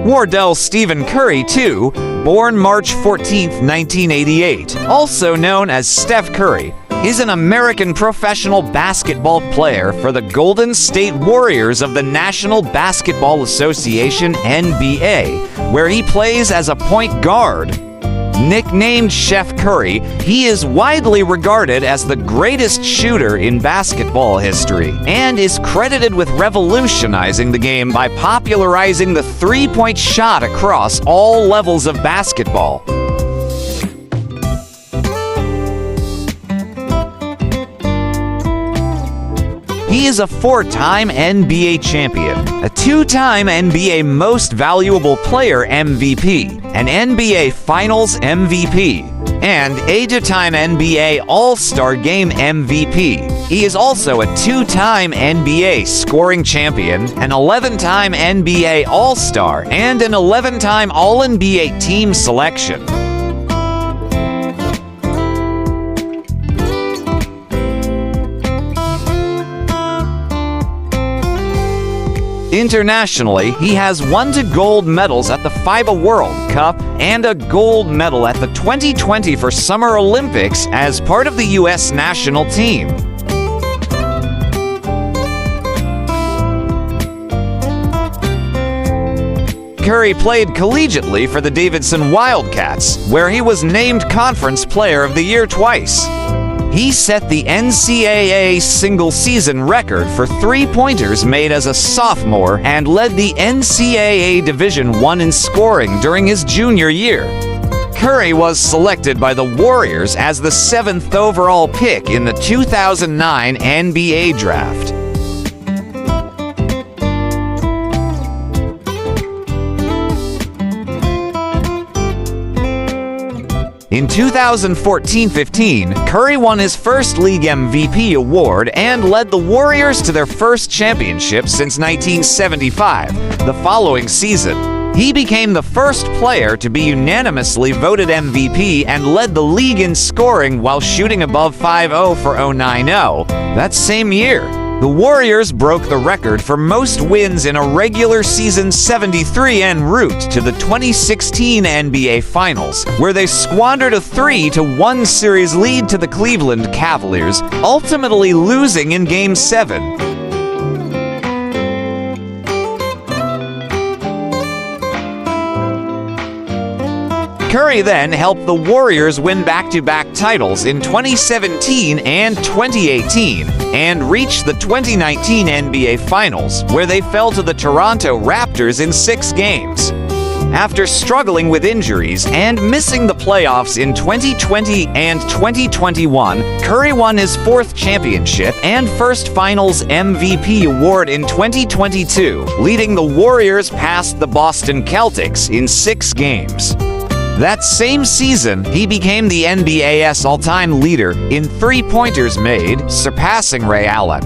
Wardell Stephen Curry, too, born March 14, 1988, also known as Steph Curry, is an American professional basketball player for the Golden State Warriors of the National Basketball Association (NBA), where he plays as a point guard. Nicknamed Chef Curry, he is widely regarded as the greatest shooter in basketball history and is credited with revolutionizing the game by popularizing the three-point shot across all levels of basketball. He is a four-time NBA champion, a two-time NBA Most Valuable Player MVP, an NBA Finals MVP, and eight-time NBA All-Star Game MVP. He is also a two-time NBA scoring champion, an 11-time NBA All-Star, and an 11-time All-NBA team selection. Internationally, he has won 2 gold medals at the FIBA World Cup and a gold medal at the 2020 Summer Olympics as part of the U.S. national team. Curry played collegiately for the Davidson Wildcats, where he was named Conference Player of the Year twice. He set the NCAA single-season record for three-pointers made as a sophomore and led the NCAA Division I in scoring during his junior year. Curry was selected by the Warriors as the 7th overall pick in the 2009 NBA Draft. In 2014-15, Curry won his first League MVP award and led the Warriors to their first championship since 1975. The following season, he became the first player to be unanimously voted MVP and led the league in scoring while shooting above .50 for .090. That same year, the Warriors broke the record for most wins in a regular season 73 en route to the 2016 NBA Finals, where they squandered a 3-1 series lead to the Cleveland Cavaliers, ultimately losing in Game 7. Curry then helped the Warriors win back-to-back titles in 2017 and 2018 and reached the 2019 NBA Finals, where they fell to the Toronto Raptors in 6 games. After struggling with injuries and missing the playoffs in 2020 and 2021, Curry won his 4th championship and first Finals MVP award in 2022, leading the Warriors past the Boston Celtics in 6 games. That same season, he became the NBA's all-time leader in three-pointers made, surpassing Ray Allen.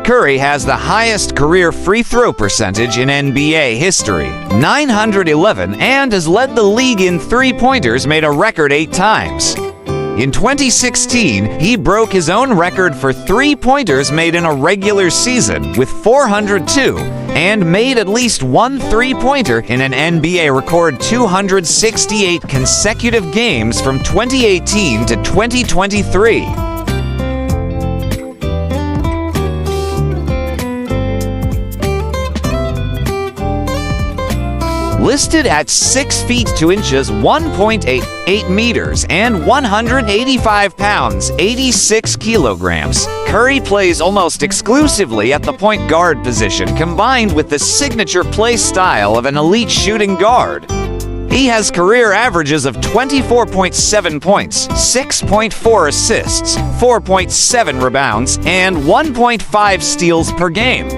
Curry has the highest career free throw percentage in NBA history, 911, and has led the league in three-pointers made a record 8 times. In 2016, he broke his own record for three-pointers made in a regular season with 402 and made at least one three-pointer in an NBA record 268 consecutive games from 2018 to 2023. Listed at 6 feet 2 inches, 1.88 meters, and 185 pounds, 86 kilograms, Curry plays almost exclusively at the point guard position, combined with the signature play style of an elite shooting guard. He has career averages of 24.7 points, 6.4 assists, 4.7 rebounds, and 1.5 steals per game.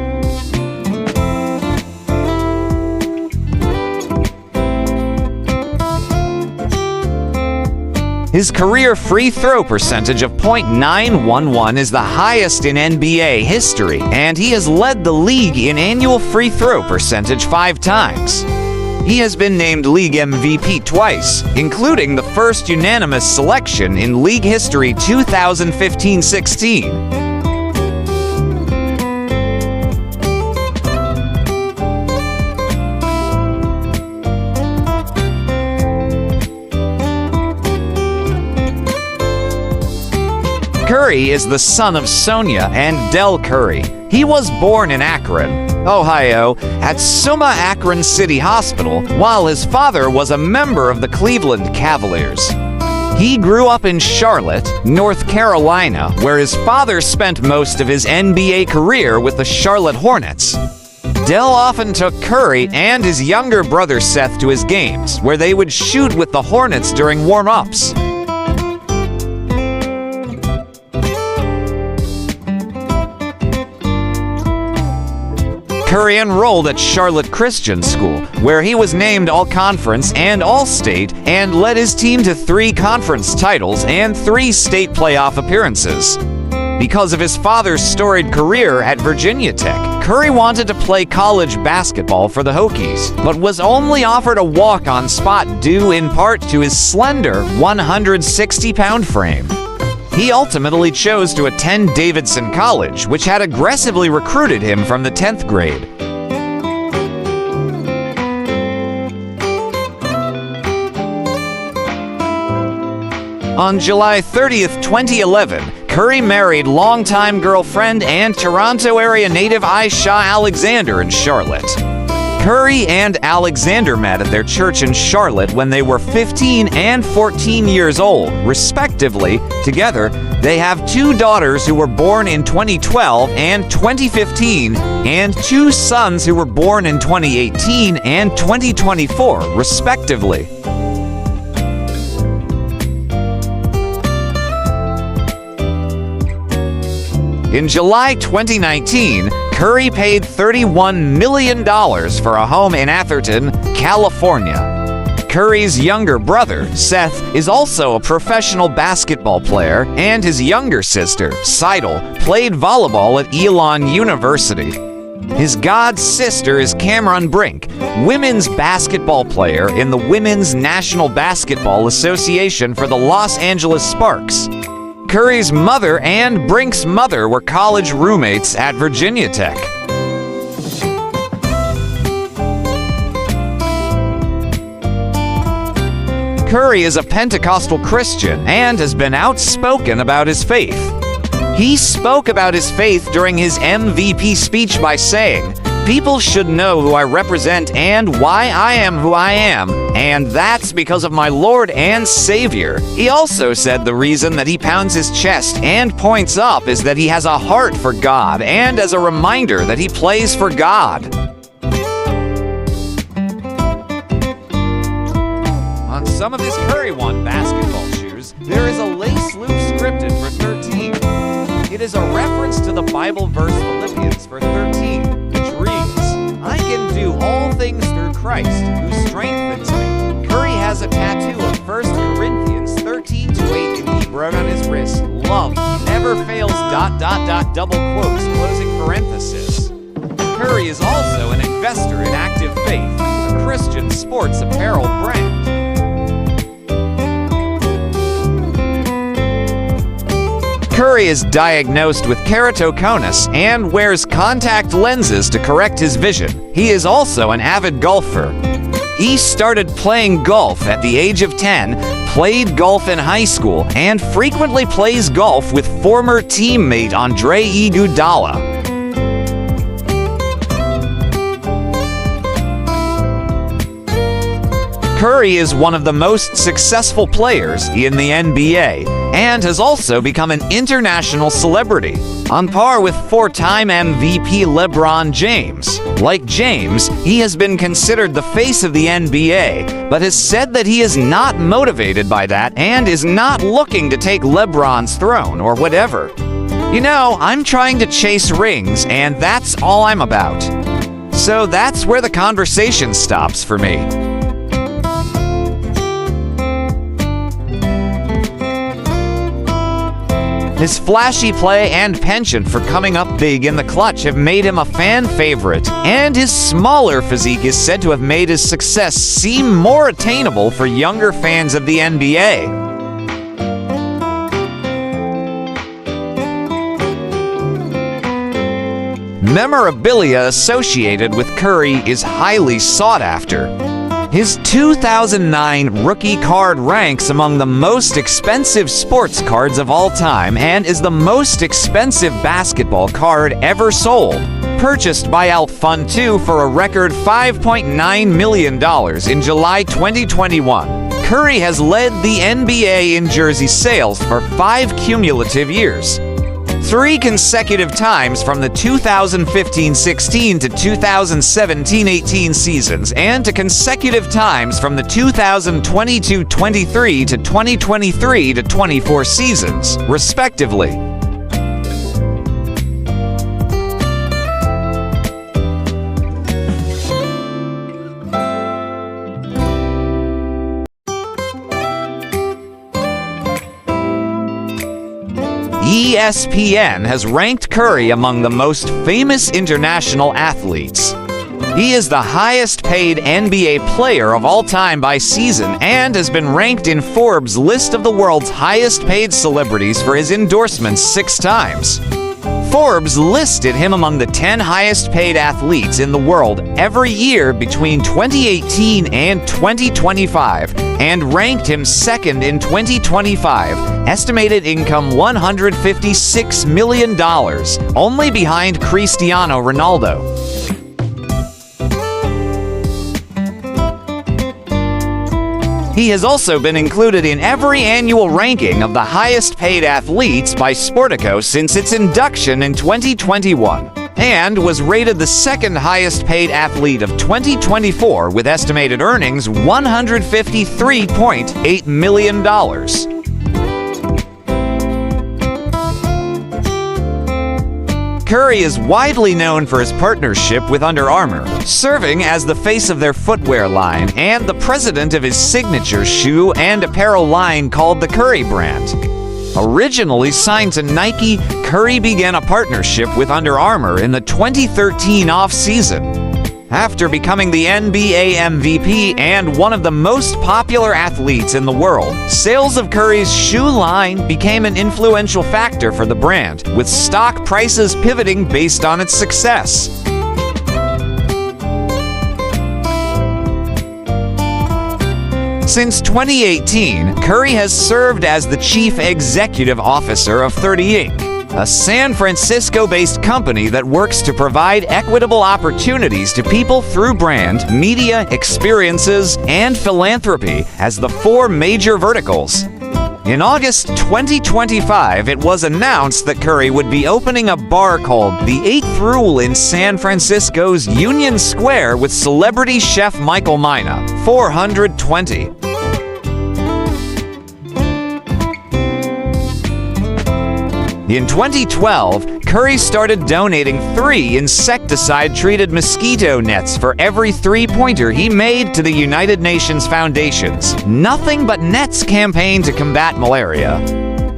His career free throw percentage of .911 is the highest in NBA history, and he has led the league in annual free throw percentage 5 times. He has been named League MVP twice, including the first unanimous selection in league history 2015-16. Curry is the son of Sonia and Del Curry. He was born in Akron, Ohio, at Summa Akron City Hospital, while his father was a member of the Cleveland Cavaliers. He grew up in Charlotte, North Carolina, where his father spent most of his NBA career with the Charlotte Hornets. Del often took Curry and his younger brother Seth to his games, where they would shoot with the Hornets during warm-ups. Curry enrolled at Charlotte Christian School, where he was named All-Conference and All-State and led his team to 3 conference titles and 3 state playoff appearances. Because of his father's storied career at Virginia Tech, Curry wanted to play college basketball for the Hokies, but was only offered a walk-on spot due in part to his slender 160-pound frame. He ultimately chose to attend Davidson College, which had aggressively recruited him from the 10th grade. On July 30th, 2011, Curry married longtime girlfriend and Toronto area native Aisha Alexander in Charlotte. Curry and Alexander met at their church in Charlotte when they were 15 and 14 years old, respectively. Together, they have 2 daughters who were born in 2012 and 2015, and 2 sons who were born in 2018 and 2024, respectively. In July 2019, Curry paid $31 million for a home in Atherton, California. Curry's younger brother, Seth, is also a professional basketball player, and his younger sister, Seidel, played volleyball at Elon University. His god sister is Cameron Brink, women's basketball player in the Women's National Basketball Association for the Los Angeles Sparks. Curry's mother and Brink's mother were college roommates at Virginia Tech. Curry is a Pentecostal Christian and has been outspoken about his faith. He spoke about his faith during his MVP speech by saying, "People should know who I represent and why I am who I am, and that's because of my Lord and Savior." He also said the reason that he pounds his chest and points up is that he has a heart for God and as a reminder that he plays for God. On some of his Curry One basketball shoes, there is a lace loop scripted for 13. It is a reference to the Bible verse Philippians for 13, which reads, "I can do all things through Christ, who strengthens me." Curry has a tattoo of 1 Corinthians 13-8 in embroidered on his wrist. "Love never fails, ... double quotes, closing parenthesis." Curry is also an investor in Active Faith, a Christian sports apparel brand. Curry is diagnosed with keratoconus and wears contact lenses to correct his vision. He is also an avid golfer. He started playing golf at the age of 10, played golf in high school, and frequently plays golf with former teammate Andre Iguodala. Curry is one of the most successful players in the NBA and has also become an international celebrity, on par with 4-time MVP LeBron James. Like James, he has been considered the face of the NBA, but has said that he is not motivated by that and is not looking to take LeBron's throne or whatever. You know, I'm trying to chase rings, and that's all I'm about. So that's where the conversation stops for me. His flashy play and penchant for coming up big in the clutch have made him a fan favorite, and his smaller physique is said to have made his success seem more attainable for younger fans of the NBA. Memorabilia associated with Curry is highly sought after. His 2009 rookie card ranks among the most expensive sports cards of all time and is the most expensive basketball card ever sold. Purchased by Fund2 for a record $5.9 million in July 2021, Curry has led the NBA in jersey sales for 5 cumulative years. 3 consecutive times from the 2015-16 to 2017-18 seasons, and to consecutive times from the 2022-23 to 2023-24 seasons, respectively. ESPN has ranked Curry among the most famous international athletes. He is the highest-paid NBA player of all time by season and has been ranked in Forbes' list of the world's highest-paid celebrities for his endorsements 6 times. Forbes listed him among the 10 highest-paid athletes in the world every year between 2018 and 2025, and ranked him second in 2025, estimated income $156 million, only behind Cristiano Ronaldo. He has also been included in every annual ranking of the highest-paid athletes by Sportico since its induction in 2021, and was rated the second highest-paid athlete of 2024 with estimated earnings $153.8 million. Curry is widely known for his partnership with Under Armour, serving as the face of their footwear line and the president of his signature shoe and apparel line called the Curry brand. Originally signed to Nike, Curry began a partnership with Under Armour in the 2013 off-season. After becoming the NBA MVP and one of the most popular athletes in the world, sales of Curry's shoe line became an influential factor for the brand, with stock prices pivoting based on its success. Since 2018, Curry has served as the chief executive officer of 30 Inc., a San Francisco-based company that works to provide equitable opportunities to people through brand, media, experiences, and philanthropy as the 4 major verticals. In August 2025, it was announced that Curry would be opening a bar called the Thru in San Francisco's Union Square with celebrity chef Michael Mina, 420. In 2012, Curry started donating 3 insecticide-treated mosquito nets for every 3-pointer he made to the United Nations Foundation's Nothing But Nets campaign to combat malaria.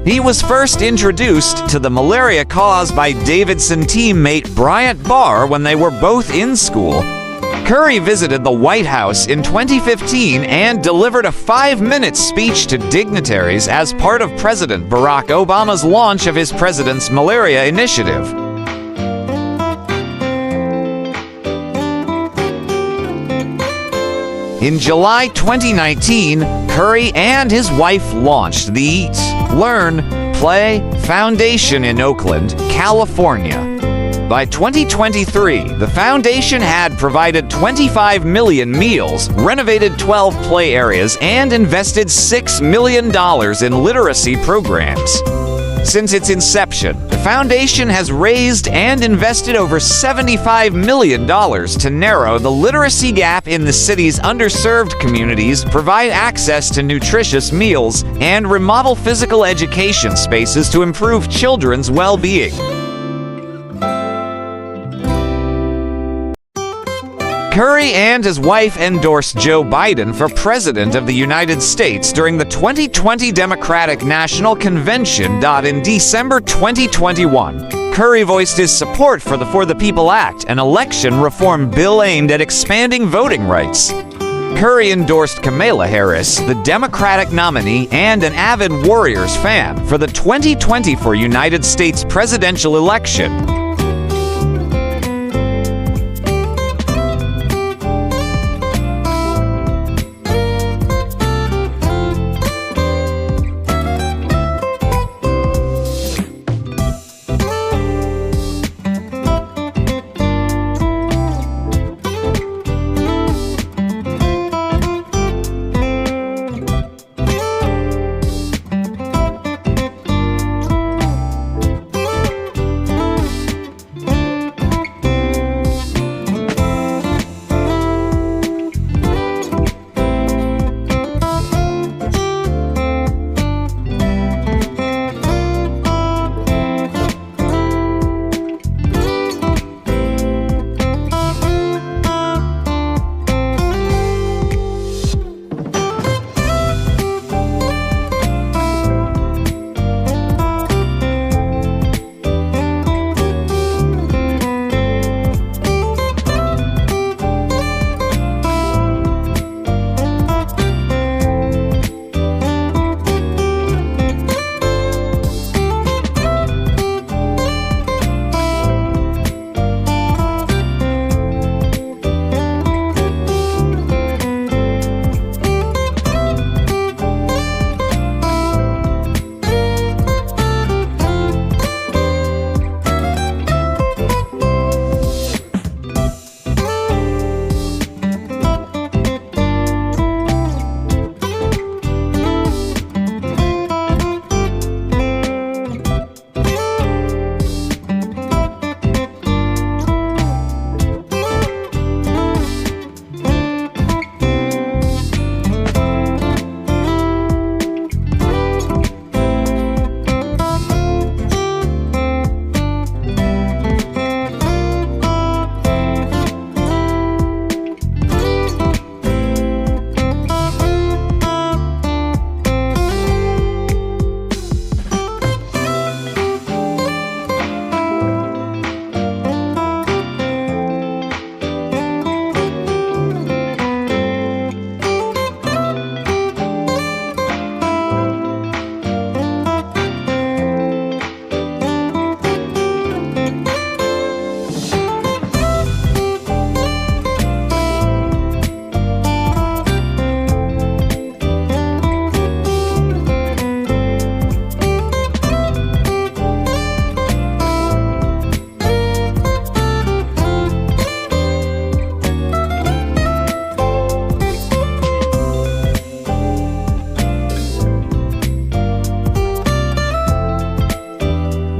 He was first introduced to the malaria cause by Davidson teammate Bryant Barr when they were both in school. Curry visited the White House in 2015 and delivered a 5-minute speech to dignitaries as part of President Barack Obama's launch of his President's Malaria Initiative. In July 2019, Curry and his wife launched the Eat, Learn, Play Foundation in Oakland, California. By 2023, the foundation had provided 25 million meals, renovated 12 play areas, and invested $6 million in literacy programs. Since its inception, the foundation has raised and invested over $75 million to narrow the literacy gap in the city's underserved communities, provide access to nutritious meals, and remodel physical education spaces to improve children's well-being. Curry and his wife endorsed Joe Biden for President of the United States during the 2020 Democratic National Convention. In December 2021, Curry voiced his support for the For the People Act, an election reform bill aimed at expanding voting rights. Curry endorsed Kamala Harris, the Democratic nominee and an avid Warriors fan, for the 2024 United States presidential election.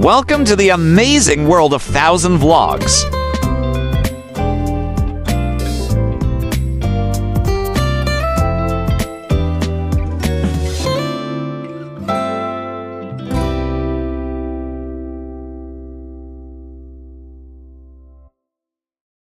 Welcome to the amazing world of 1000 Vlogs.